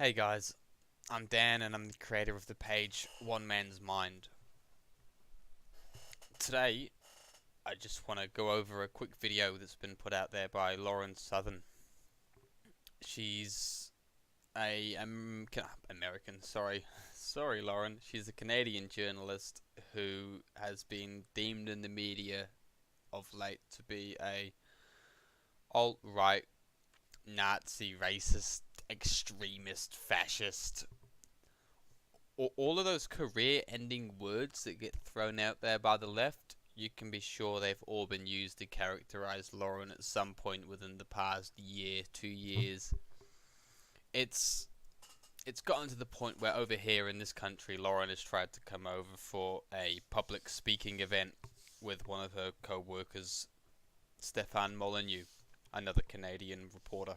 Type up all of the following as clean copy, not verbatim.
Hey guys, I'm Dan and I'm the creator of the page One Man's Mind. Today, I just want to go over a quick video that's been put out there by Lauren Southern. She's American, sorry. Sorry, Lauren. She's a Canadian journalist who has been deemed in the media of late to be a alt-right, Nazi, racist, extremist, fascist, all of those career-ending words that get thrown out there by the left, you can be sure they've all been used to characterize Lauren at some point within the past year, 2 years. It's it's gotten to the point where over here in this country, Lauren has tried to come over for a public speaking event with one of her co-workers, Stefan Molyneux, another Canadian reporter,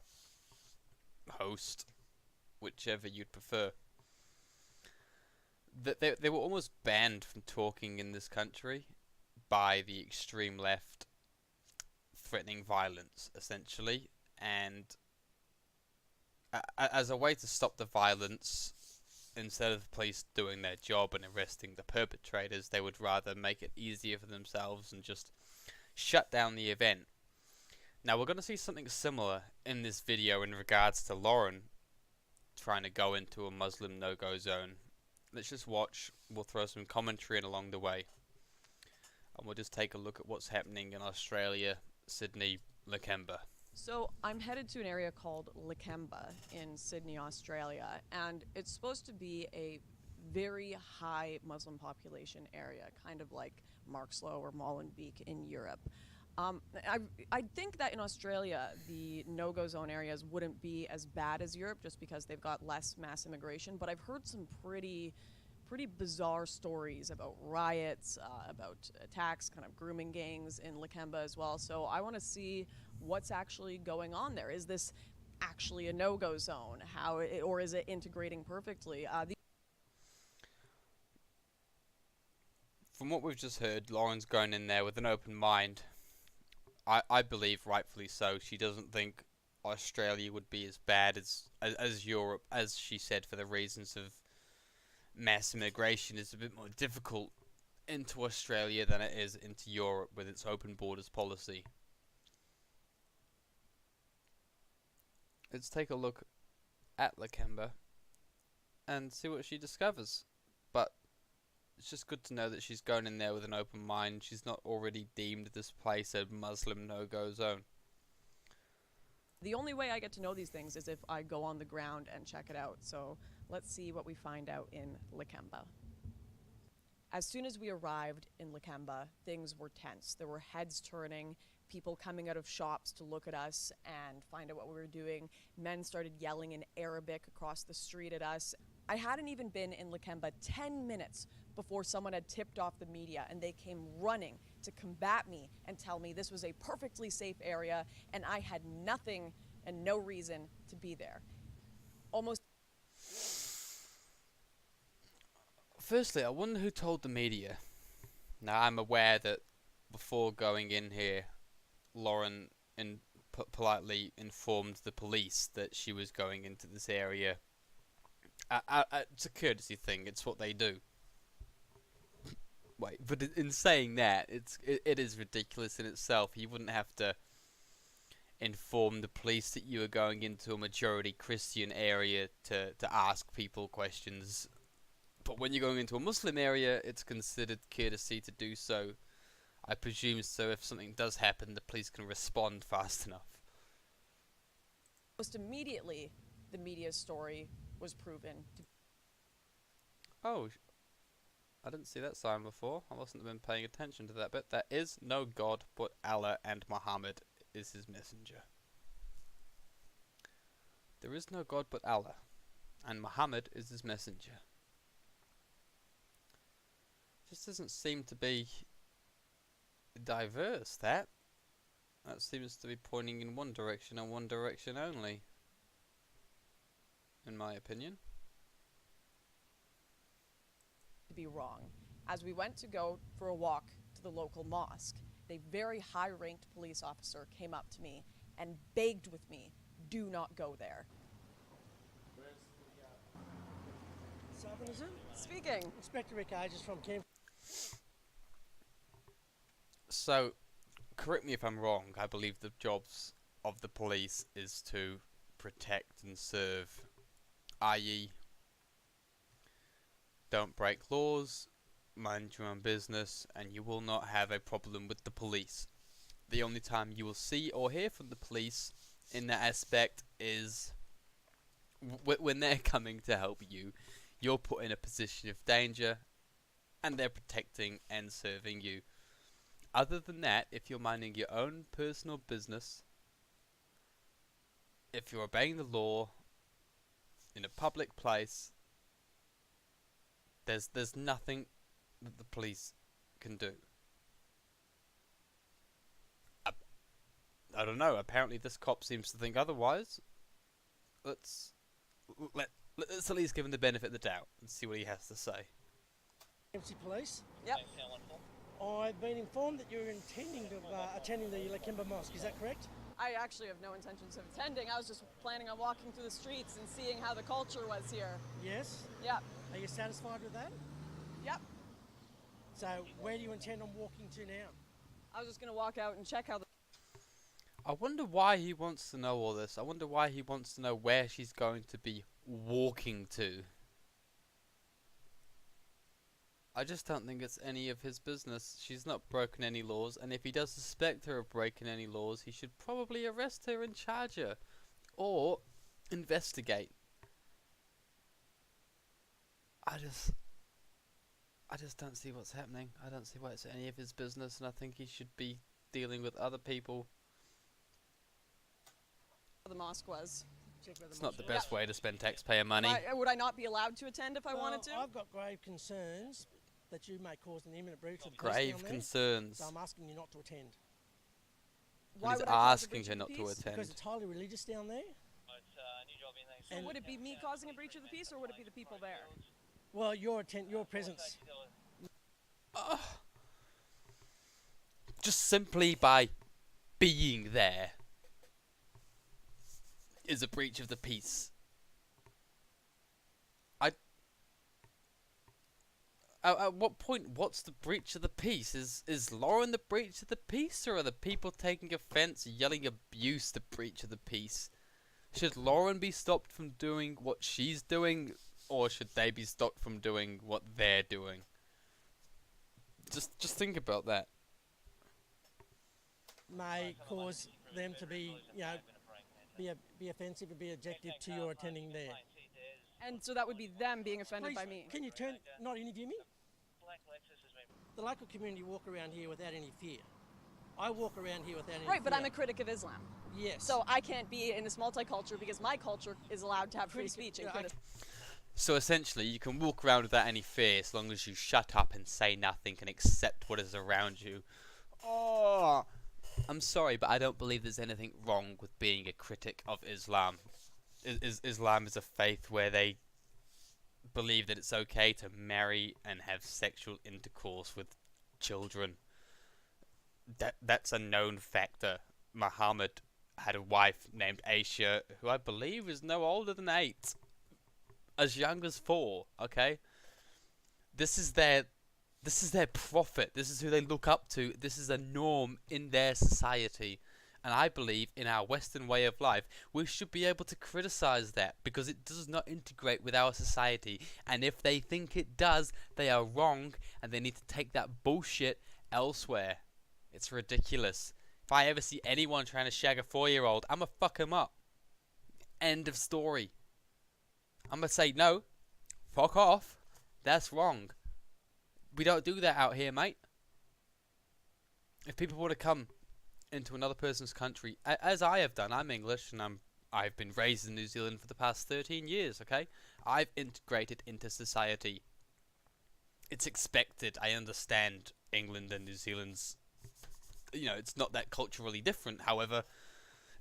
host, whichever you'd prefer. They were almost banned from talking in this country by the extreme left, threatening violence, essentially. And as a way to stop the violence, instead of the police doing their job and arresting the perpetrators, they would rather make it easier for themselves and just shut down the event. Now, we're going to see something similar in this video in regards to Lauren trying to go into a Muslim no-go zone. Let's just watch. We'll throw some commentary in along the way. And we'll just take a look at what's happening in Australia, Sydney, Lakemba. So I'm headed to an area called Lakemba in Sydney, Australia, and it's supposed to be a very high Muslim population area, kind of like Markslow or Molenbeek in Europe. I think that in Australia, the no-go zone areas wouldn't be as bad as Europe just because they've got less mass immigration, but I've heard some pretty bizarre stories about riots, about attacks, kind of grooming gangs in Lakemba as well. So I want to see what's actually going on there. Is this actually a no-go zone? Or is it integrating perfectly? From what we've just heard, Lauren's going in there with an open mind. I believe rightfully so. She doesn't think Australia would be as bad as Europe, as she said, for the reasons of mass immigration is a bit more difficult into Australia than it is into Europe with its open borders policy. Let's take a look at Lakemba and see what she discovers. But it's just good to know that she's going in there with an open mind. She's not already deemed this place a Muslim no-go zone. The only way I get to know these things is if I go on the ground and check it out. So let's see what we find out in Lakemba. As soon as we arrived in Lakemba, things were tense. There were heads turning, people coming out of shops to look at us and find out what we were doing. Men started yelling in Arabic across the street at us. I hadn't even been in Lakemba 10 minutes before someone had tipped off the media, and they came running to combat me and tell me this was a perfectly safe area and I had nothing and no reason to be there. Almost. Firstly, I wonder who told the media. Now, I'm aware that before going in here, Lauren politely informed the police that she was going into this area. It's a courtesy thing. It's what they do. Wait, but in saying that, it is ridiculous in itself. You wouldn't have to inform the police that you were going into a majority Christian area to ask people questions. But when you're going into a Muslim area, it's considered courtesy to do so. I presume so. If something does happen, the police can respond fast enough. Almost immediately, the media's story was proven to. Oh, I didn't see that sign before. I mustn't have been paying attention to that bit. There is no God but Allah, and Muhammad is his messenger. There is no God but Allah, and Muhammad is his messenger. Just doesn't seem to be diverse, that seems to be pointing in one direction and one direction only, in my opinion. Be wrong. As we went to go for a walk to the local mosque, a very high-ranked police officer came up to me and begged with me, do not go there. Southern, is it? Speaking. Inspector Rick Ages from Camp. So, correct me if I'm wrong, I believe the jobs of the police is to protect and serve, i.e., don't break laws, mind your own business, and you will not have a problem with the police. The only time you will see or hear from the police in that aspect is when they're coming to help you. You're put in a position of danger, and they're protecting and serving you. Other than that, if you're minding your own personal business, if you're obeying the law in a public place, there's nothing that the police can do. I don't know. Apparently, this cop seems to think otherwise. Let's at least give him the benefit of the doubt and see what he has to say. MC Police. Yep. I've been informed that you're intending to attending the Lakemba Mosque. Is that correct? I actually have no intentions of attending. I was just planning on walking through the streets and seeing how the culture was here. Yes. Yep. Are you satisfied with that? Yep. So where do you intend on walking to now? I was just going to walk out and check how the... I wonder why he wants to know all this. I wonder why he wants to know where she's going to be walking to. I just don't think it's any of his business. She's not broken any laws, and if he does suspect her of breaking any laws, he should probably arrest her and charge her. Or investigate. I just don't see what's happening. I don't see why it's any of his business, and I think he should be dealing with other people. the mosque was. Check where the It's not mosque the was. best way to spend taxpayer money. Would I not be allowed to attend if I wanted to? I've got grave concerns that you may cause an imminent breach of the peace Grave down there, concerns. so I'm asking you not to attend. Why He's would I cause a asking breach her of not the to peace? attend. Because it's highly religious down there. So And- would it be me causing a breach of the peace, or would it be the people there? Well, your presence. Just simply by being there is a breach of the peace. At what point, what's the breach of the peace? Is Lauren the breach of the peace, or are the people taking offense, yelling abuse the breach of the peace? Should Lauren be stopped from doing what she's doing, or should they be stopped from doing what they're doing? Just think about that. May cause them to be, be offensive and be objective to your attending there. And so that would be them being offended Please, by me. can you not interview me? The local community walk around here without any fear. I walk around here without any fear. Right, but I'm a critic of Islam. Yes. So I can't be in this multicultural because my culture is allowed to have free Critic- speech and yeah, criticism. So essentially, you can walk around without any fear as long as you shut up and say nothing and accept what is around you. Oh, I'm sorry, but I don't believe there's anything wrong with being a critic of Islam. Islam is a faith where they believe that it's okay to marry and have sexual intercourse with children. That's a known factor. Muhammad had a wife named Aisha, who I believe is no older than 8. As young as 4, okay? This is their prophet. This is who they look up to. This is a norm in their society. And I believe in our Western way of life, we should be able to criticize that because it does not integrate with our society. And if they think it does, they are wrong and they need to take that bullshit elsewhere. It's ridiculous. If I ever see anyone trying to shag a 4-year-old, I'ma fuck him up. End of story. I'ma say, no, fuck off. That's wrong. We don't do that out here, mate. If people want to come into another person's country, as I have done, I'm English and I've been raised in New Zealand for the past 13 years, okay? I've integrated into society. It's expected. I understand England and New Zealand's, it's not that culturally different. However,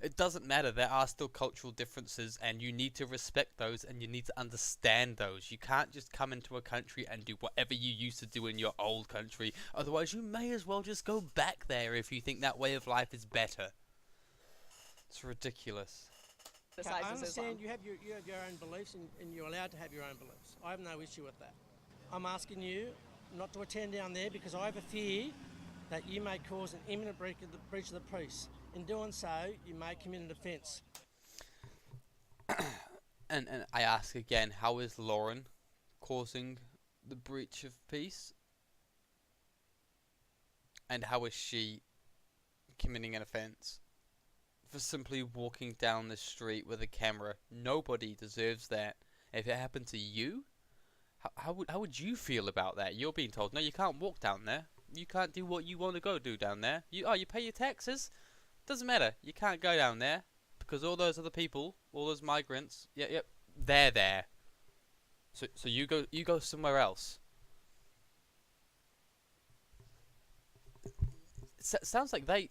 it doesn't matter. There are still cultural differences and you need to respect those and you need to understand those. You can't just come into a country and do whatever you used to do in your old country. Otherwise, you may as well just go back there if you think that way of life is better. It's ridiculous. I criticizes understand Islam. you have your own beliefs and you're allowed to have your own beliefs. I have no issue with that. I'm asking you not to attend down there because I have a fear that you may cause an imminent breach of the peace. In doing so, you may commit an offence. And I ask again, how is Lauren causing the breach of peace? And how is she committing an offence? For simply walking down the street with a camera. Nobody deserves that. If it happened to you, how would you feel about that? You're being told, no, you can't walk down there. You can't do what you want to go do down there. You pay your taxes. Doesn't matter. You can't go down there because all those other people, all those migrants, yep, they're there. So you go somewhere else. It sounds like they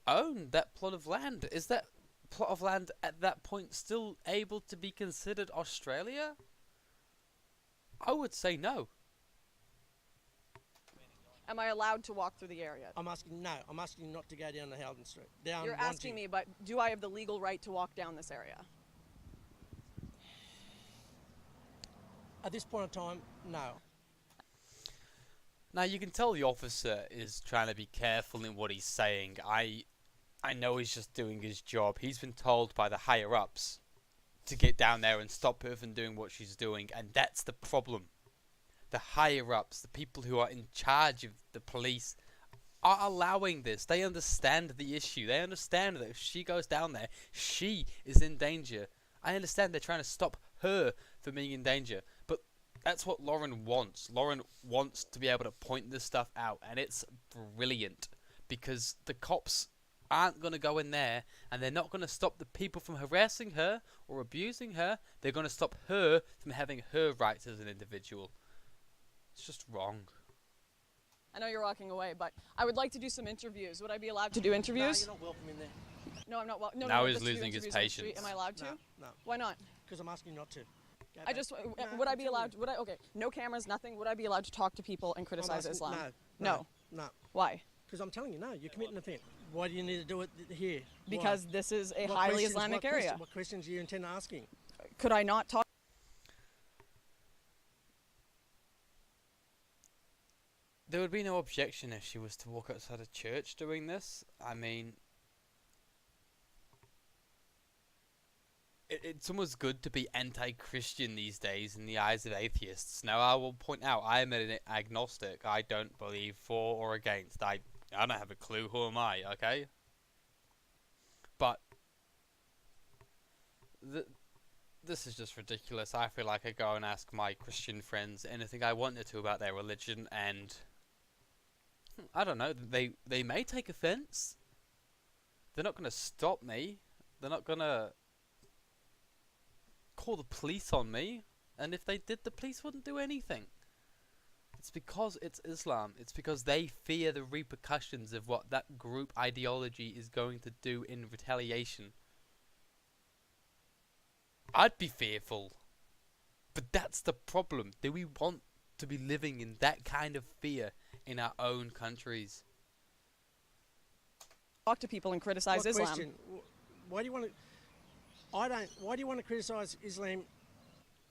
own that plot of land. Is that plot of land at that point still able to be considered Australia? I would say no. Am I allowed to walk through the area? I'm asking you not to go down the Howden Street. You're asking me, but do I have the legal right to walk down this area? At this point in time, no. Now you can tell the officer is trying to be careful in what he's saying. I know he's just doing his job. He's been told by the higher ups to get down there and stop her from doing what she's doing, and that's the problem. The higher ups, the people who are in charge of the police, are allowing this. They understand the issue. They understand that if she goes down there, she is in danger. I understand they're trying to stop her from being in danger, but that's what Lauren wants. Lauren wants to be able to point this stuff out, and it's brilliant because the cops aren't going to go in there and they're not going to stop the people from harassing her or abusing her. They're going to stop her from having her rights as an individual. It's just wrong. I know you're walking away, but I would like to do some interviews. Would I be allowed to do interviews? No, you're not welcome in there. No, I'm not. No, Now no, he's just to do losing his interviews on the street. patience. Am I allowed to? No. Why not? Because I'm asking you not to. Go I back. just No, would I be I'm allowed? telling Would I? Okay, no cameras, nothing. Would I be allowed to talk to people and I'm criticize asking- Islam? No. No. Why? Because I'm telling you, no, you're committing an offence. Why do you need to do it here? Why? Because this is a What highly questions- Islamic what area. question- What questions do you intend asking? Could I not talk? There would be no objection if she was to walk outside a church doing this. I mean, it's almost good to be anti-Christian these days in the eyes of atheists. Now, I will point out, I am an agnostic. I don't believe for or against. I don't have a clue. Who am I, okay? But this is just ridiculous. I feel like I go and ask my Christian friends anything I wanted to about their religion, and I don't know, they may take offense. They're not going to stop me. They're not going to call the police on me. And if they did, the police wouldn't do anything. It's because it's Islam. It's because they fear the repercussions of what that group ideology is going to do in retaliation. I'd be fearful. But that's the problem. Do we want to be living in that kind of fear in our own countries? Talk to people and criticize What Islam. question? Why do you want to? Why do you want to criticise Islam?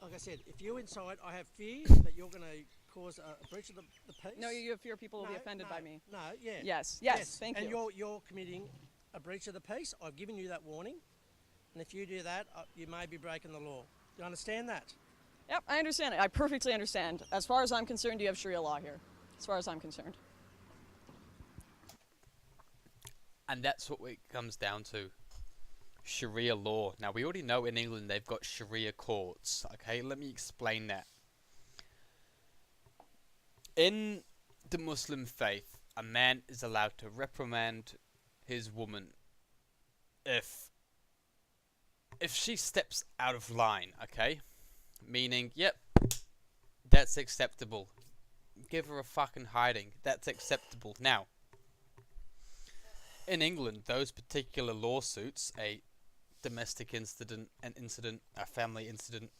Like I said, if you're inside, I have fear that you're going to cause a breach of the peace. No, you fear people will be No, offended no, by me. No, yeah. Yes, thank and you. you're committing a breach of the peace. I've given you that warning, and if you do that, you may be breaking the law. Do you understand that? Yep, I understand it. I perfectly understand. As far as I'm concerned, you have Sharia law here. As far as I'm concerned. And that's what it comes down to. Sharia law. Now, we already know in England they've got Sharia courts. Okay, let me explain that. In the Muslim faith, a man is allowed to reprimand his woman if she steps out of line, okay? Meaning, yep, that's acceptable. Give her a fucking hiding. That's acceptable. Now, in England, those particular lawsuits, a domestic incident, a family incident,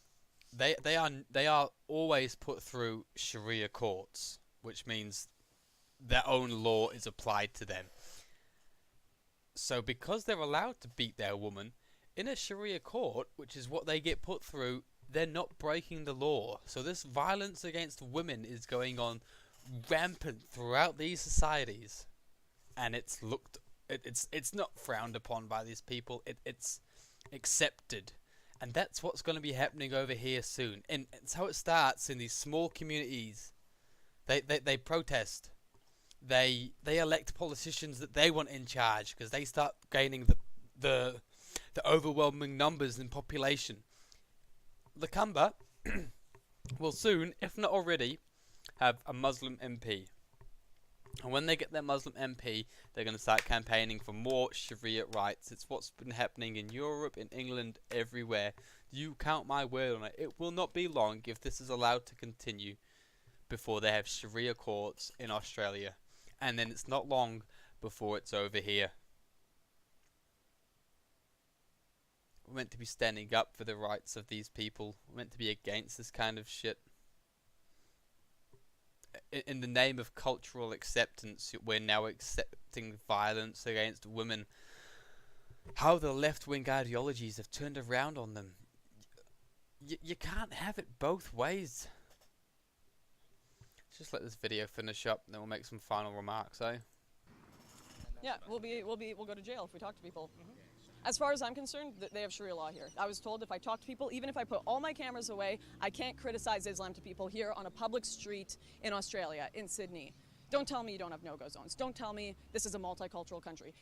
they are always put through Sharia courts, which means their own law is applied to them. So because they're allowed to beat their woman, in a Sharia court, which is what they get put through, they're not breaking the law. So this violence against women is going on rampant throughout these societies, and it's not frowned upon by these people. It's accepted, and that's what's going to be happening over here soon. And it's how it starts in these small communities. They protest. They elect politicians that they want in charge because they start gaining the overwhelming numbers in population. Lakemba will soon, if not already, have a Muslim MP. And when they get their Muslim MP, they're going to start campaigning for more Sharia rights. It's what's been happening in Europe, in England, everywhere. You count my word on it. It will not be long if this is allowed to continue before they have Sharia courts in Australia. And then it's not long before it's over here. We're meant to be standing up for the rights of these people. We're meant to be against this kind of shit. In the name of cultural acceptance, we're now accepting violence against women. How the left-wing ideologies have turned around on them. You can't have it both ways. Let's just let this video finish up, and then we'll make some final remarks, eh? Yeah, we'll go to jail if we talk to people. As far as I'm concerned, they have Sharia law here. I was told if I talk to people, even if I put all my cameras away, I can't criticize Islam to people here on a public street in Australia, in Sydney. Don't tell me you don't have no-go zones. Don't tell me this is a multicultural country.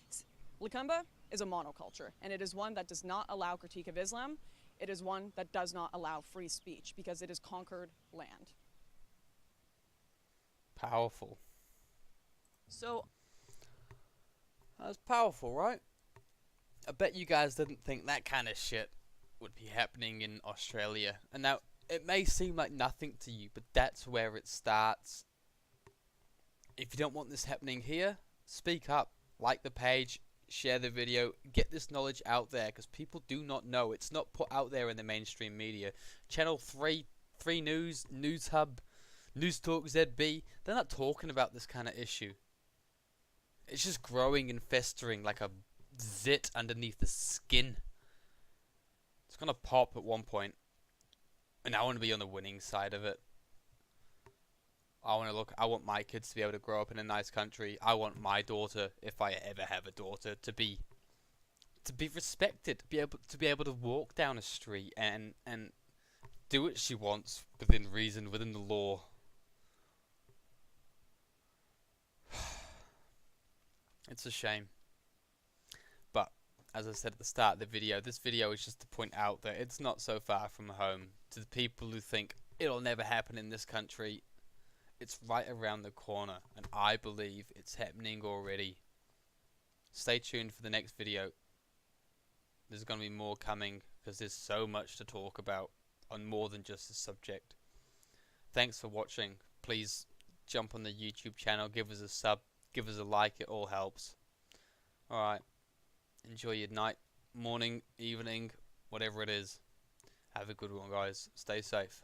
Lakemba is a monoculture, and it is one that does not allow critique of Islam. It is one that does not allow free speech because it is conquered land. Powerful. So, that's powerful, right? I bet you guys didn't think that kind of shit would be happening in Australia. And now, it may seem like nothing to you, but that's where it starts. If you don't want this happening here, speak up, like the page, share the video, get this knowledge out there, because people do not know. It's not put out there in the mainstream media. Channel 3 News, News Hub, News Talk ZB, they're not talking about this kind of issue. It's just growing and festering like a zit underneath the skin. It's gonna pop at one point, and I want to be on the winning side of it. I want my kids to be able to grow up in a nice country. I want my daughter, if I ever have a daughter, to be respected, to be able to walk down a street and do what she wants within reason, within the law. It's a shame. But, as I said at the start of the video, this video is just to point out that it's not so far from home. To the people who think it'll never happen in this country, it's right around the corner, and I believe it's happening already. Stay tuned for the next video. There's going to be more coming, because there's so much to talk about on more than just this subject. Thanks for watching. Please jump on the YouTube channel, give us a sub, give us a like, it all helps. Alright, enjoy your night, morning, evening, whatever it is. Have a good one, guys. Stay safe.